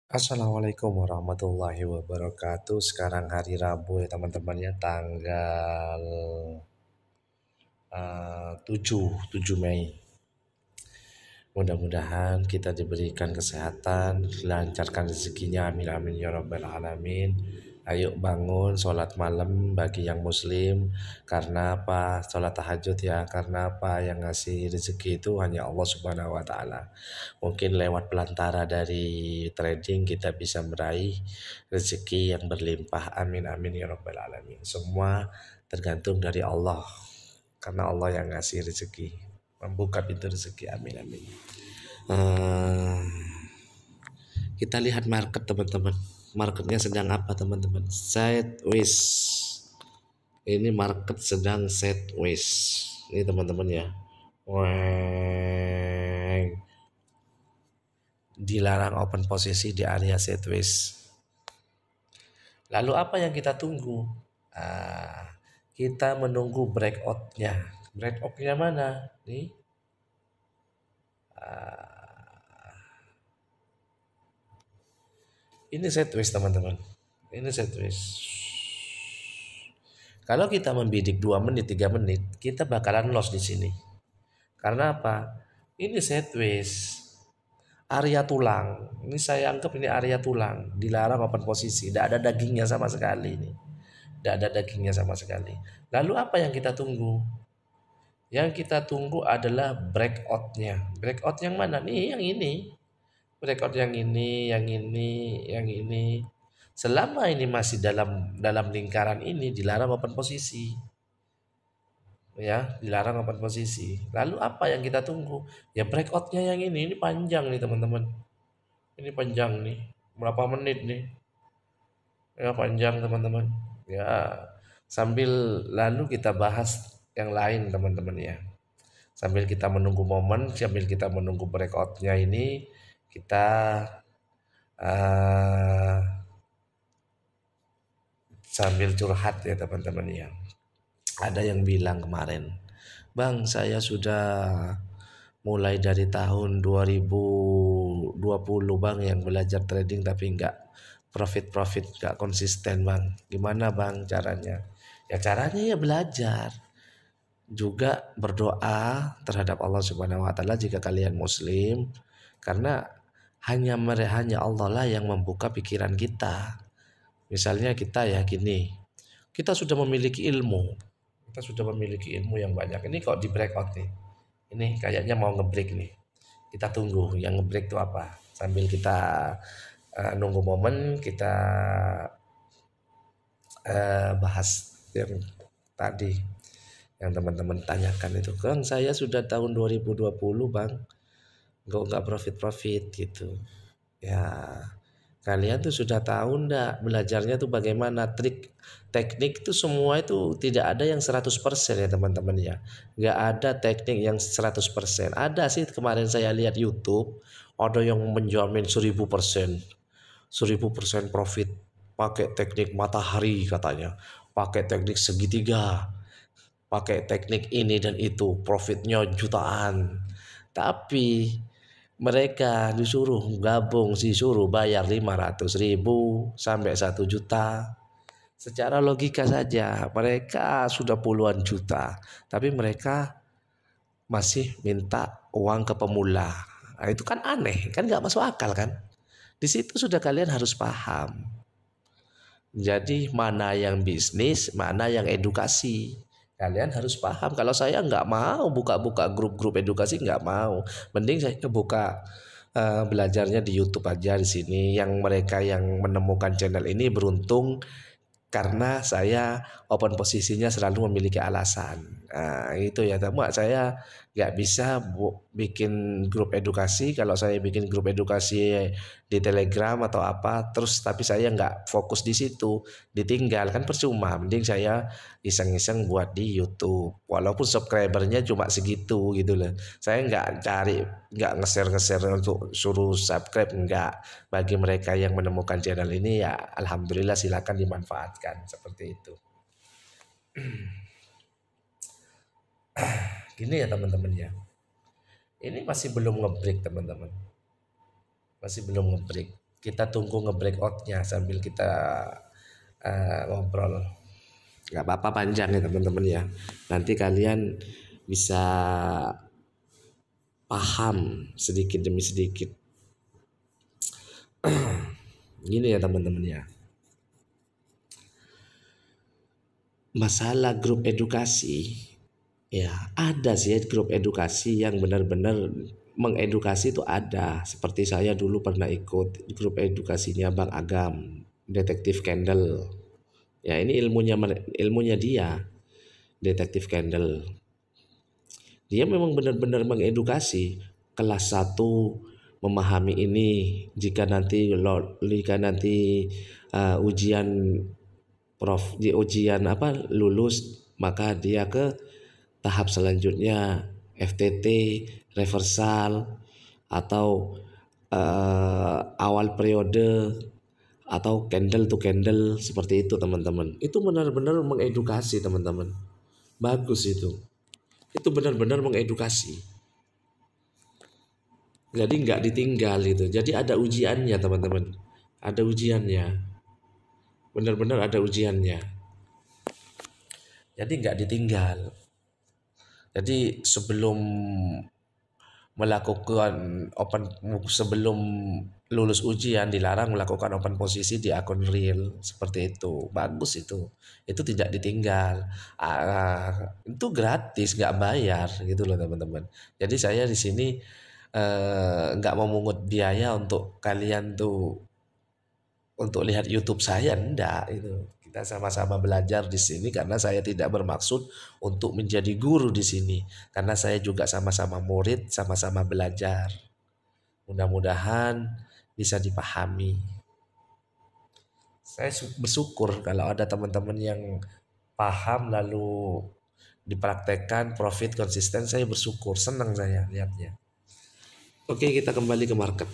Assalamualaikum warahmatullahi wabarakatuh. Sekarang hari Rabu ya teman-teman ya, tanggal 7 Mei. Mudah-mudahan kita diberikan kesehatan, dilancarkan rezekinya, amin amin ya rabbal alamin. Ayo bangun sholat malam bagi yang muslim. Karena apa? Sholat tahajud ya. Karena apa? Yang ngasih rezeki itu hanya Allah Subhanahu wa taala. Mungkin lewat pelantara dari trading kita bisa meraih rezeki yang berlimpah. Amin amin ya rabbal alamin. Semua tergantung dari Allah. Karena Allah yang ngasih rezeki, membuka pintu rezeki. Amin amin. Eh, kita lihat market teman-teman. Marketnya sedang apa teman-teman? Sideways. Ini market sedang sideways. Ini teman-teman ya. Weng. Dilarang open posisi di area sideways. Lalu apa yang kita tunggu? Kita menunggu breakoutnya. Breakoutnya mana? Nih. Ini sideways teman-teman. Ini sideways. Kalau kita membidik 2 menit, 3 menit, kita bakalan loss di sini. Karena apa? Ini sideways. Area tulang. Ini saya anggap ini area tulang. Dilarang open posisi. Tidak ada dagingnya sama sekali ini. Tidak ada dagingnya sama sekali. Lalu apa yang kita tunggu? Yang kita tunggu adalah breakoutnya. Breakout yang mana? Nih yang ini. Breakout yang ini, yang ini, yang ini. Selama ini masih dalam lingkaran ini dilarang open posisi. Ya, dilarang open posisi. Lalu apa yang kita tunggu? Ya breakoutnya yang ini panjang nih teman-teman. Ini panjang nih. Berapa menit nih? Ya panjang teman-teman. Ya, sambil lalu kita bahas yang lain teman-teman ya. Sambil kita menunggu momen, sambil kita menunggu breakoutnya ini, kita uh, sambil curhat ya teman-teman ya. Ada yang bilang kemarin, Bang, saya sudah mulai dari tahun 2020 Bang yang belajar trading tapi nggak profit nggak konsisten Bang. Gimana Bang caranya? Ya caranya ya belajar, juga berdoa terhadap Allah Subhanahu wa taala jika kalian muslim, karena hanya Allah lah yang membuka pikiran kita. Misalnya kita ya gini, kita sudah memiliki ilmu. Kita sudah memiliki ilmu yang banyak. Ini kok di breakout nih. Ini kayaknya mau ngebreak nih. Kita tunggu yang ngebreak itu apa. Sambil kita nunggu momen, kita bahas yang tadi yang teman-teman tanyakan itu. Kan saya sudah tahun 2020 Bang, nggak profit gitu. Ya, kalian tuh sudah tahu ndak belajarnya tuh bagaimana, trik teknik tuh semua itu tidak ada yang 100% ya teman-teman ya. Nggak ada teknik yang 100%. Ada sih kemarin saya lihat YouTube, ada yang menjamin 1000%. 1000% profit pakai teknik matahari katanya, pakai teknik segitiga, pakai teknik ini dan itu, profitnya jutaan. Tapi mereka disuruh bayar 500.000 sampai 1 juta. Secara logika saja mereka sudah puluhan juta, tapi mereka masih minta uang ke pemula. Nah, itu kan aneh, kan nggak masuk akal kan? Di situ sudah kalian harus paham. Jadi mana yang bisnis, mana yang edukasi. Kalian harus paham. Kalau saya nggak mau buka-buka grup-grup edukasi, nggak mau. Mending saya buka belajarnya di YouTube aja di sini. Yang mereka yang menemukan channel ini beruntung karena saya open posisinya selalu memiliki alasan. Nah, itu ya teman, saya nggak bisa bikin grup edukasi. Kalau saya bikin grup edukasi di Telegram atau apa terus tapi saya nggak fokus di situ, ditinggal kan percuma. Mending saya iseng-iseng buat di YouTube walaupun subscribernya cuma segitu gitu loh. Saya nggak nge-share untuk suruh subscribe, nggak. Bagi mereka yang menemukan channel ini ya alhamdulillah, silakan dimanfaatkan seperti itu. Gini ya teman-teman ya, ini masih belum ngebreak teman-teman, masih belum ngebreak. Kita tunggu nge-breakoutnya sambil kita ngobrol. Nggak apa-apa panjang ya teman-teman ya. Nanti kalian bisa paham sedikit demi sedikit. Gini ya teman-teman ya. Masalah grup edukasi, ya ada sih grup edukasi yang benar-benar mengedukasi itu ada. Seperti saya dulu pernah ikut grup edukasinya Bang Agam, Detektif Candle. Ya ini ilmunya dia, Detektif Candle. Dia memang benar-benar mengedukasi. Kelas 1 memahami ini, jika nanti ujian di ujian lulus, maka dia ke tahap selanjutnya, FTT, reversal, atau awal periode, atau candle to candle, seperti itu teman-teman. Itu benar-benar mengedukasi teman-teman. Bagus itu. Itu benar-benar mengedukasi. Jadi nggak ditinggal itu. Jadi ada ujiannya teman-teman. Ada ujiannya. Benar-benar ada ujiannya. Jadi nggak ditinggal. Jadi sebelum lulus ujian dilarang melakukan open posisi di akun real, seperti itu. Bagus itu tidak ditinggal. Itu gratis, nggak bayar gitu loh teman-teman. Jadi saya di sini nggak memungut biaya untuk kalian tuh untuk lihat YouTube saya, enggak. Itu kita sama-sama belajar di sini, karena saya tidak bermaksud untuk menjadi guru di sini, karena saya juga sama-sama murid, sama-sama belajar. Mudah-mudahan bisa dipahami. Saya bersyukur kalau ada teman-teman yang paham lalu dipraktekkan profit konsisten. Saya bersyukur, senang saya lihatnya. Oke, kita kembali ke market.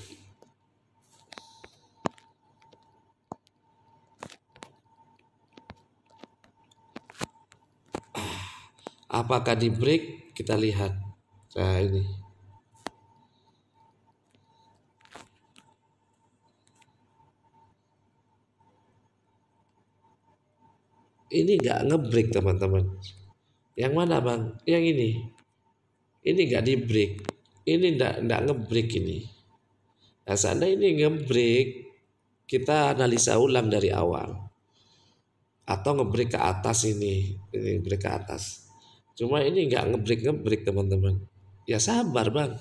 Apakah di break? Kita lihat. Nah ini nggak ngebreak teman-teman. Yang mana bang? Yang ini. Ini nggak di break. Ini nggak ngebreak ini. Nah sana ini ngebreak, kita analisa ulang dari awal. Atau ngebreak ke atas ini break ke atas. Cuma ini nggak ngebreak teman-teman. Ya sabar bang.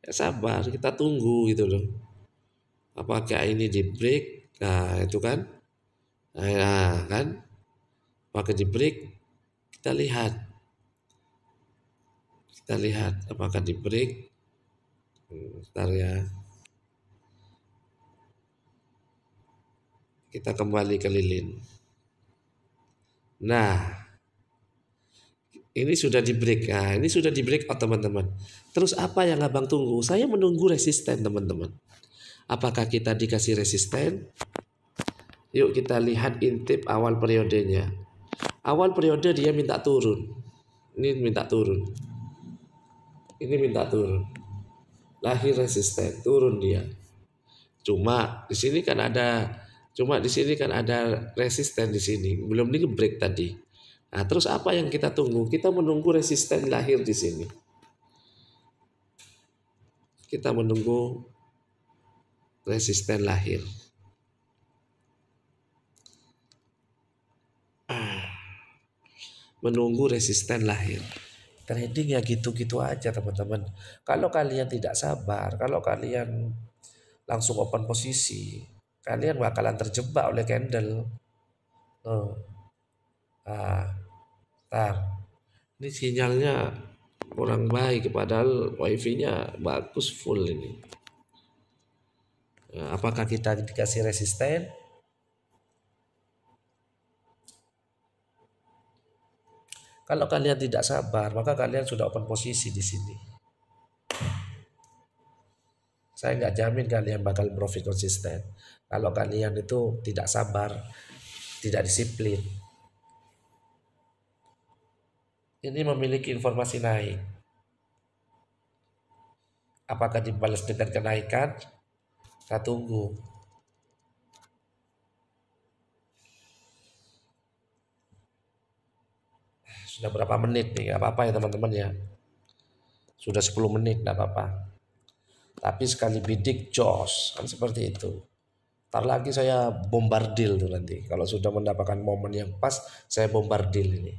Ya sabar, kita tunggu gitu loh. Apakah ini di break? Nah itu kan. Nah kan. Apakah di break? Kita lihat. Kita lihat apakah di break. Bentar ya. Kita kembali ke lilin. Nah, ini sudah di break. Nah, ini sudah di break out teman-teman. Terus apa yang abang tunggu? Saya menunggu resisten teman-teman. Apakah kita dikasih resisten? Yuk kita lihat intip awal periodenya. Awal periode dia minta turun. Ini minta turun. Ini minta turun. Lahir resisten, turun dia. Cuma di sini kan ada resisten di sini. Belum di break tadi. Nah, terus apa yang kita tunggu? Kita menunggu resisten lahir di sini. Kita menunggu resisten lahir. Menunggu resisten lahir. Trading ya gitu-gitu aja teman-teman. Kalau kalian tidak sabar, kalau kalian langsung open posisi, kalian bakalan terjebak oleh candle. Ini sinyalnya kurang baik, padahal wifi-nya bagus full ini. Nah, apakah kita dikasih resisten? Kalau kalian tidak sabar, maka kalian sudah open posisi di sini. Saya nggak jamin kalian bakal profit konsisten. Kalau kalian itu tidak sabar, tidak disiplin. Ini memiliki informasi naik. Apakah dibalas dengan kenaikan? Kita tunggu. Sudah berapa menit nih? Gak apa-apa ya teman-teman ya. Sudah 10 menit gak apa-apa. Tapi sekali bidik jos kan seperti itu. Ntar lagi saya bombardil tuh nanti. Kalau sudah mendapatkan momen yang pas, saya bombardil ini.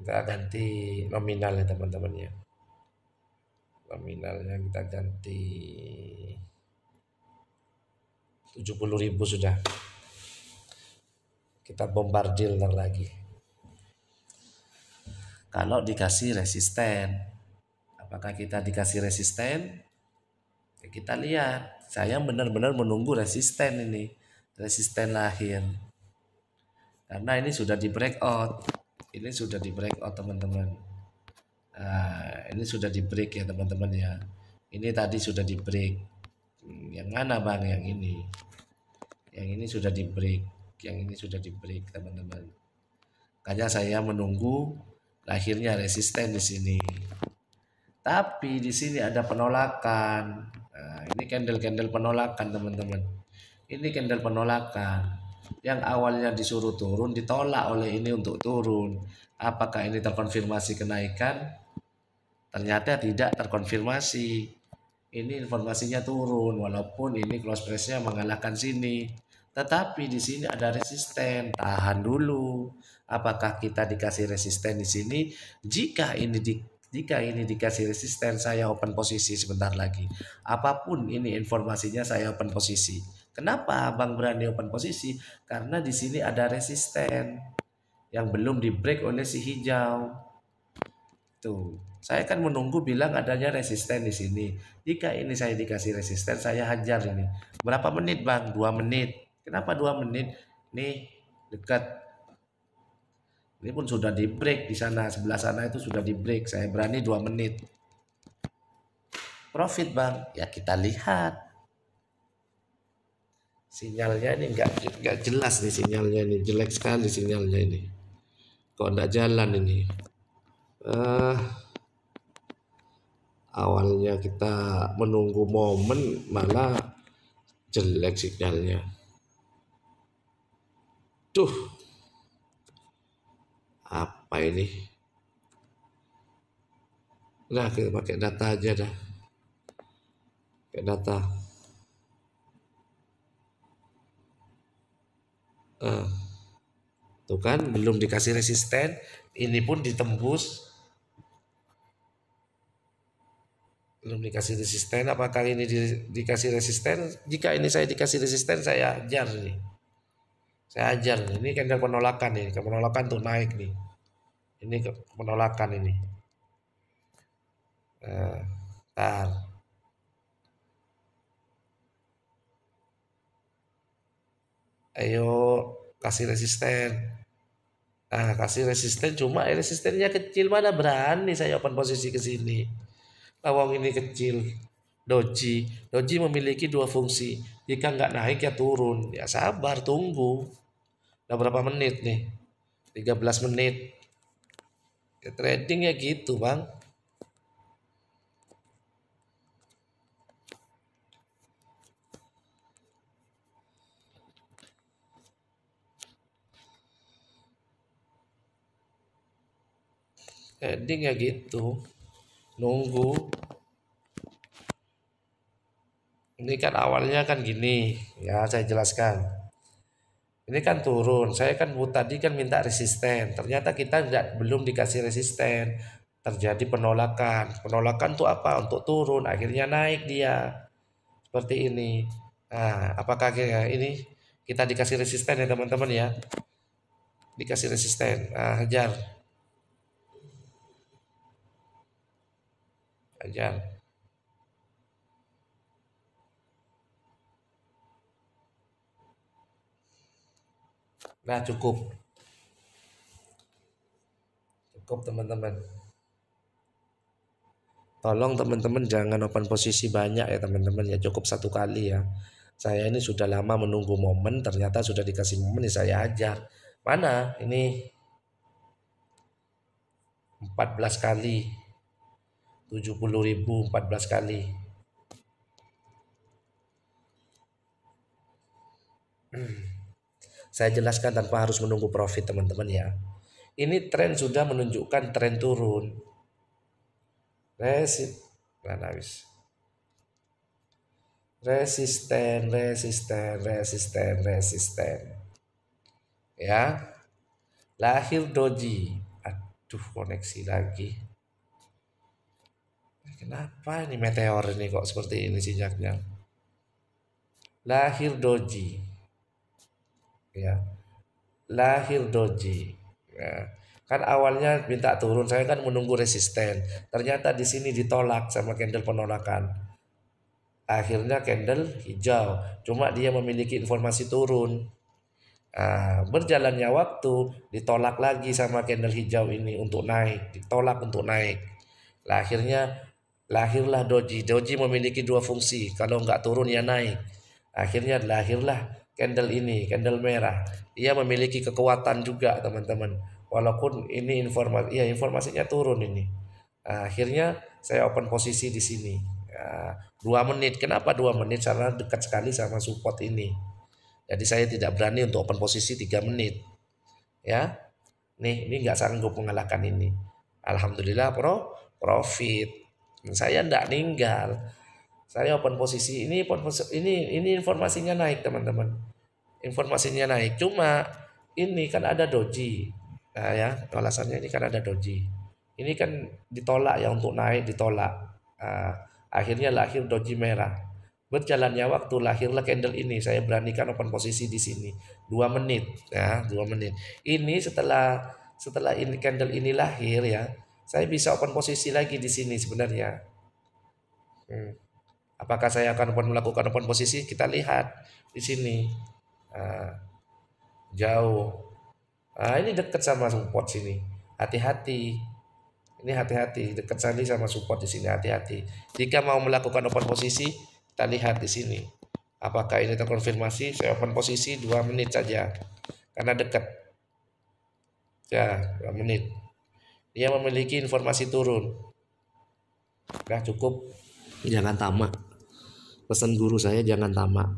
Kita ganti nominal ya teman-teman ya. Nominalnya kita ganti 70.000 sudah. Kita bombardil ntar lagi. Kalau dikasih resisten, apakah kita dikasih resisten? Ya kita lihat. Saya benar-benar menunggu resisten ini, resisten lahir. Karena ini sudah di breakout. Ini sudah di breakout teman-teman. Nah, ini sudah di break ya teman-teman ya. Ini tadi sudah di break. Yang mana bang? Yang ini. Yang ini sudah di break. Yang ini sudah di break teman-teman. Makanya saya menunggu lahirnya resisten di sini. Tapi di sini ada penolakan. Nah, ini candle-candle penolakan teman-teman. Ini candle penolakan. Yang awalnya disuruh turun ditolak oleh ini untuk turun. Apakah ini terkonfirmasi kenaikan? Ternyata tidak terkonfirmasi. Ini informasinya turun walaupun ini close price-nya mengalahkan sini. Tetapi di sini ada resisten. Tahan dulu. Apakah kita dikasih resisten di sini? Jika ini dikasih resisten, saya open posisi sebentar lagi. Apapun ini informasinya saya open posisi. Kenapa Bang berani open posisi? Karena di sini ada resisten yang belum di break oleh si hijau. Tuh, saya kan menunggu bilang adanya resisten di sini. Jika ini saya dikasih resisten, saya hajar ini. Berapa menit Bang? 2 menit. Kenapa 2 menit? Nih dekat. Ini pun sudah di break di sana, sebelah sana itu sudah di break. Saya berani 2 menit. Profit Bang, ya kita lihat. Sinyalnya ini nggak jelas nih sinyalnya ini, jelek sekali sinyalnya ini. Kok nggak jalan ini? Awalnya kita menunggu momen malah jelek sinyalnya. Tuh, apa ini? Nah, kita pakai data aja dah. Pakai data. Tuh kan belum dikasih resisten, ini pun ditembus. Belum dikasih resisten, apakah ini dikasih resisten? Jika ini saya dikasih resisten, saya ajar nih. Saya ajar nih. Ini candle penolakan nih, penolakan tuh naik nih. Ini penolakan ini. Tar. Ayo kasih resisten. Kasih resisten cuma resistennya kecil, mana berani saya open posisi ke sini. Lawang ini kecil. Doji memiliki 2 fungsi. Jika nggak naik ya turun. Ya sabar tunggu. Udah berapa menit nih? 13 menit. Ya, trading ya gitu bang. Trading ya gitu. Nunggu. Ini kan awalnya kan gini. Ya saya jelaskan. Ini kan turun. Saya kan tadi kan minta resisten. Ternyata kita belum dikasih resisten. Terjadi penolakan. Penolakan tuh apa? Untuk turun. Akhirnya naik dia. Seperti ini. Nah, apakah ini kita dikasih resisten ya teman-teman ya? Dikasih resisten. Hajar. Hajar. Nah, cukup. Cukup teman-teman. Tolong teman-teman jangan open posisi banyak ya teman-teman ya, cukup 1 kali ya. Saya ini sudah lama menunggu momen, ternyata sudah dikasih momen ya saya ajar. Mana ini 14 kali 70.000 14 kali. Saya jelaskan tanpa harus menunggu profit teman-teman ya. Ini tren sudah menunjukkan tren turun. Resisten. Ya, lahir doji. Aduh, koneksi lagi. Kenapa ini meteor ini kok seperti ini sinyalnya? Lahir doji. Ya, lahir doji. Ya. Kan awalnya minta turun, saya kan menunggu resisten. Ternyata di sini ditolak sama candle penolakan. Akhirnya candle hijau, cuma dia memiliki informasi turun. Berjalannya waktu ditolak lagi sama candle hijau ini untuk naik, ditolak untuk naik. Lahirlah doji. Doji memiliki dua fungsi, kalau nggak turun ya naik. Akhirnya lahirlah candle ini, candle merah. Ia memiliki kekuatan juga teman-teman. Walaupun ini informasinya turun ini. Akhirnya saya open posisi di sini. 2 menit. Kenapa 2 menit? Karena dekat sekali sama support ini. Jadi saya tidak berani untuk open posisi 3 menit. Ya. Ini nggak sanggup mengalahkan ini. Alhamdulillah profit. Saya tidak ninggal. Saya open posisi ini informasinya naik teman-teman. Informasinya naik. Cuma ini kan ada doji. Nah ya, alasannya ini kan ada doji. Ini kan ditolak ya, untuk naik ditolak. Akhirnya lahir doji merah. Berjalannya waktu lahirlah candle ini. Saya beranikan open posisi di sini 2 menit ya, 2 menit. Ini setelah ini candle ini lahir ya, saya bisa open posisi lagi di sini sebenarnya. Apakah saya akan melakukan open posisi? Kita lihat di sini. Jauh. Ini dekat sama support sini. Hati-hati. Ini hati-hati, dekat sekali sama support di sini, hati-hati. Jika mau melakukan open posisi, kita lihat di sini. Apakah ini terkonfirmasi? Saya open posisi 2 menit saja. Karena dekat. Ya, 2 menit. Dia memiliki informasi turun. Nah, cukup. Jangan tamak. Pesan guru saya, jangan tamak.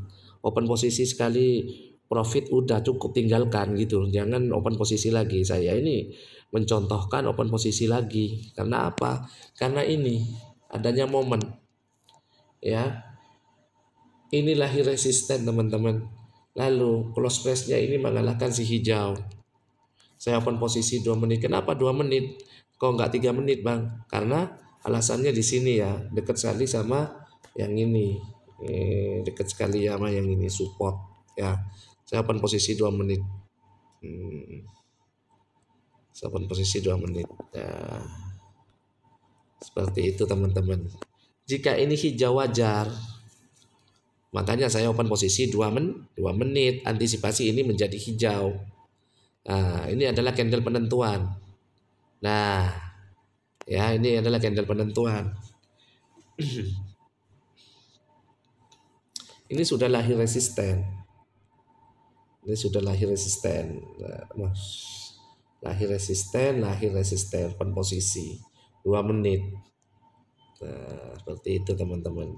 Open posisi sekali profit udah cukup, tinggalkan gitu. Jangan open posisi lagi. Saya ini mencontohkan open posisi lagi. Karena apa? Karena ini adanya momen. Ya. Ini lahir resisten teman-teman. Lalu close price-nya ini mengalahkan si hijau. Saya open posisi 2 menit. Kenapa 2 menit? Kok nggak 3 menit bang? Karena alasannya di sini ya, dekat sekali sama yang ini. Dekat sekali sama yang ini, support ya. Saya open posisi 2 menit. Saya open posisi 2 menit ya. Seperti itu teman-teman. Jika ini hijau wajar, makanya saya open posisi 2 menit. Antisipasi ini menjadi hijau. Ini adalah candle penentuan. Nah, ya ini adalah candle penentuan. Ini sudah lahir resisten. Ini sudah lahir resisten. Lahir resisten open posisi 2 menit. Nah, seperti itu teman-teman.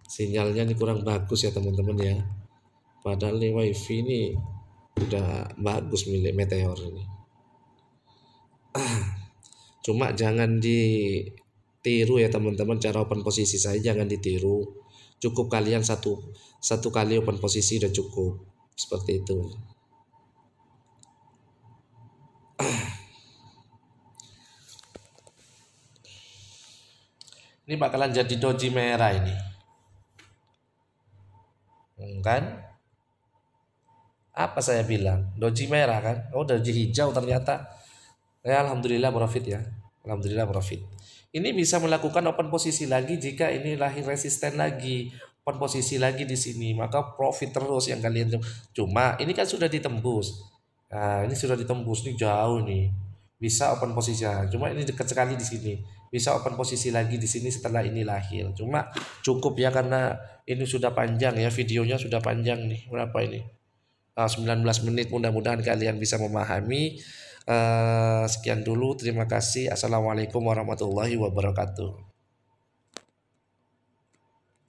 Sinyalnya ini kurang bagus ya teman-teman ya. Padahal nih wifi ini udah bagus milik Meteor ini. Cuma jangan ditiru ya teman-teman, cara open posisi saya jangan ditiru. Cukup kalian satu kali open posisi udah cukup. Seperti itu. Ini bakalan jadi doji merah ini. Kan? Apa saya bilang? Doji merah kan? Oh, doji hijau ternyata. Ya, alhamdulillah profit ya. Alhamdulillah profit. Ini bisa melakukan open posisi lagi jika ini lahir resisten lagi, open posisi lagi di sini, maka profit terus yang kalian. Cuma ini kan sudah ditembus. Nah, ini sudah ditembus nih, jauh nih. Bisa open posisi. Cuma ini dekat sekali di sini. Bisa open posisi lagi di sini setelah ini lahir. Cuma cukup ya, karena ini sudah panjang ya, videonya sudah panjang nih. Berapa ini? 19 menit. Mudah-mudahan kalian bisa memahami. Sekian dulu, terima kasih. Assalamualaikum warahmatullahi wabarakatuh.